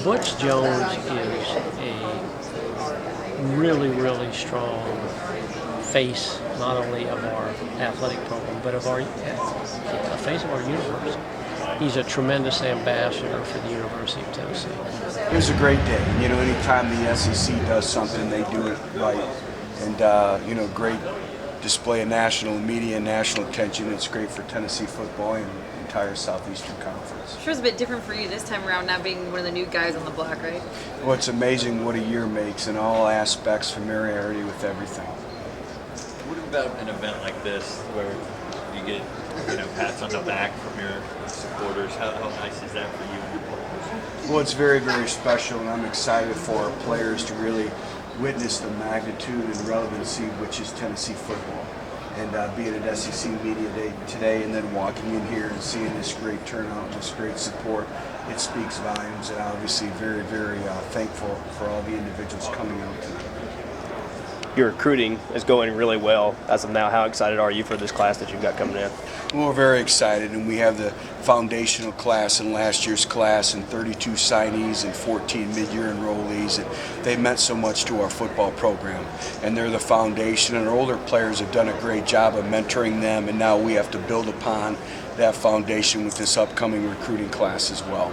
Butch Jones is a really, really strong face, not only of our athletic program, but of our face of our university. He's a tremendous ambassador for the University of Tennessee. It was a great day. Anytime the SEC does something, they do it right. And, great display of national media and national attention. It's great for Tennessee football and the entire Southeastern Conference. Sure, it's a bit different for you this time around, not being one of the new guys on the block, right? Well, it's amazing what a year makes in all aspects, familiarity with everything. What about an event like this where you get, pats on the back from your supporters? How nice is that for you and your players? Well, it's very, very special, and I'm excited for our players to really witness the magnitude and relevancy which is Tennessee football. And being at SEC Media Day today and then walking in here and seeing this great turnout, this great support, it speaks volumes, and obviously very, very thankful for all the individuals coming out tonight. Your recruiting is going really well as of now. How excited are you for this class that you've got coming in? Well, we're very excited, and we have the foundational class in last year's class and 32 signees and 14 mid-year enrollees, and they meant so much to our football program. And they're the foundation, and our older players have done a great job of mentoring them, and now we have to build upon that foundation with this upcoming recruiting class as well.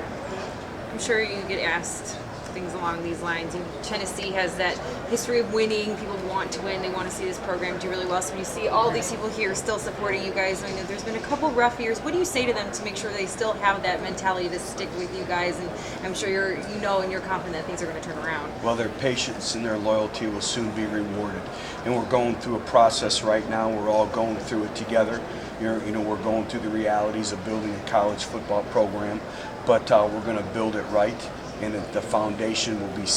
I'm sure you get asked things along these lines. Tennessee has that history of winning. People want to win. They want to see this program do really well. So when you see all these people here still supporting you guys, I mean, there's been a couple rough years. What do you say to them to make sure they still have that mentality to stick with you guys? And I'm sure and you're confident that things are going to turn around. Well, their patience and their loyalty will soon be rewarded. And we're going through a process right now. We're all going through it together. We're going through the realities of building a college football program, but we're going to build it right. And the foundation will be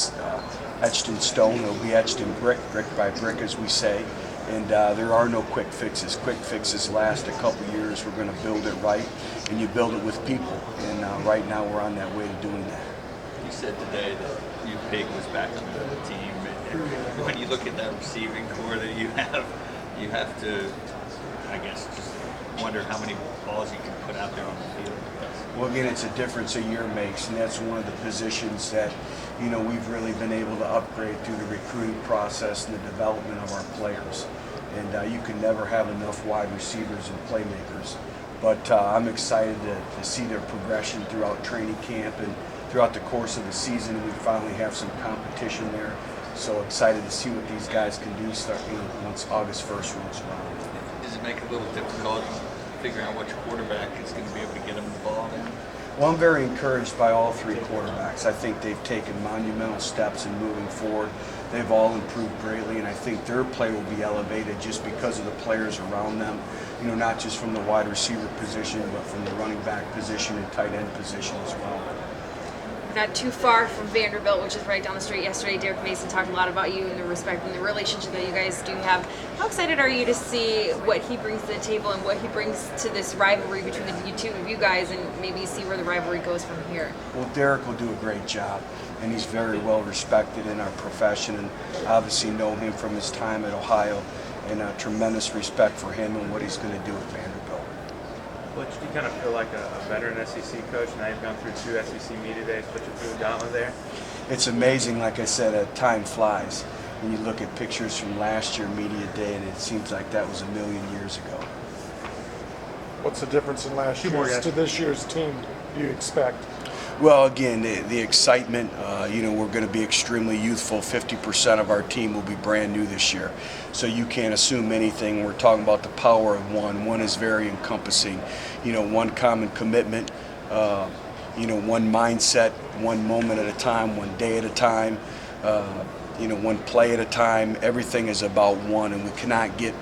etched in stone. It'll be etched in brick by brick, as we say. And there are no quick fixes. Quick fixes last a couple years. We're going to build it right, and you build it with people. And right now we're on that way to doing that. You said today that you Big was back on the team. And when you look at that receiving core that you have to, I guess, just wonder how many balls you can put out there on the field. Well, again, it's a difference a year makes, and that's one of the positions that, we've really been able to upgrade through the recruiting process and the development of our players. And you can never have enough wide receivers and playmakers. But I'm excited to see their progression throughout training camp and throughout the course of the season. We finally have some competition there. So excited to see what these guys can do once August 1st rolls around. Does it make it a little difficult figuring out which quarterback is going to be able to get them the ball? Well, I'm very encouraged by all three quarterbacks. I think they've taken monumental steps in moving forward. They've all improved greatly, and I think their play will be elevated just because of the players around them, not just from the wide receiver position, but from the running back position and tight end position as well. Not too far from Vanderbilt, which is right down the street. Yesterday, Derek Mason talked a lot about you and the respect and the relationship that you guys do have. How excited are you to see what he brings to the table and what he brings to this rivalry between the two of you guys, and maybe see where the rivalry goes from here? Well, Derek will do a great job, and he's very well respected in our profession, and obviously know him from his time at Ohio, and a tremendous respect for him and what he's going to do at Vanderbilt. Butch, do you kind of feel like a veteran SEC coach now you've gone through 2 SEC media days, put you through the gauntlet there? It's amazing, like I said, time flies. When you look at pictures from last year media day, and it seems like that was a million years ago. What's the difference in last year's to this year's team do you expect? Well, again, the excitement, we're going to be extremely youthful. 50% of our team will be brand new this year. So you can't assume anything. We're talking about the power of one. One is very encompassing. One common commitment, one mindset, one moment at a time, one day at a time, one play at a time. Everything is about one, and we cannot get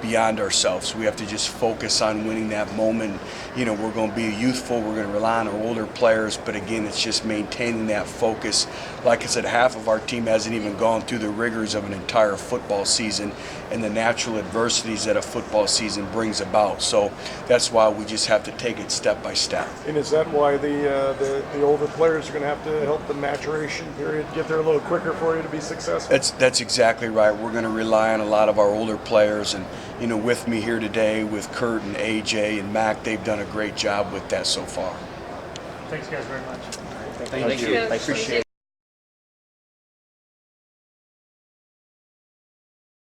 beyond ourselves. We have to just focus on winning that moment. We're going to be youthful. We're going to rely on our older players, but again, it's just maintaining that focus. Like I said, half of our team hasn't even gone through the rigors of an entire football season and the natural adversities that a football season brings about. So that's why we just have to take it step by step. And is that why the older players are going to have to help the maturation period get there a little quicker for you to be successful? That's exactly right. We're going to rely on a lot of our older players, and with me here today with Kurt and AJ and Mac, they've done a great job with that so far. Thanks, guys, very much. Thank you. I appreciate it.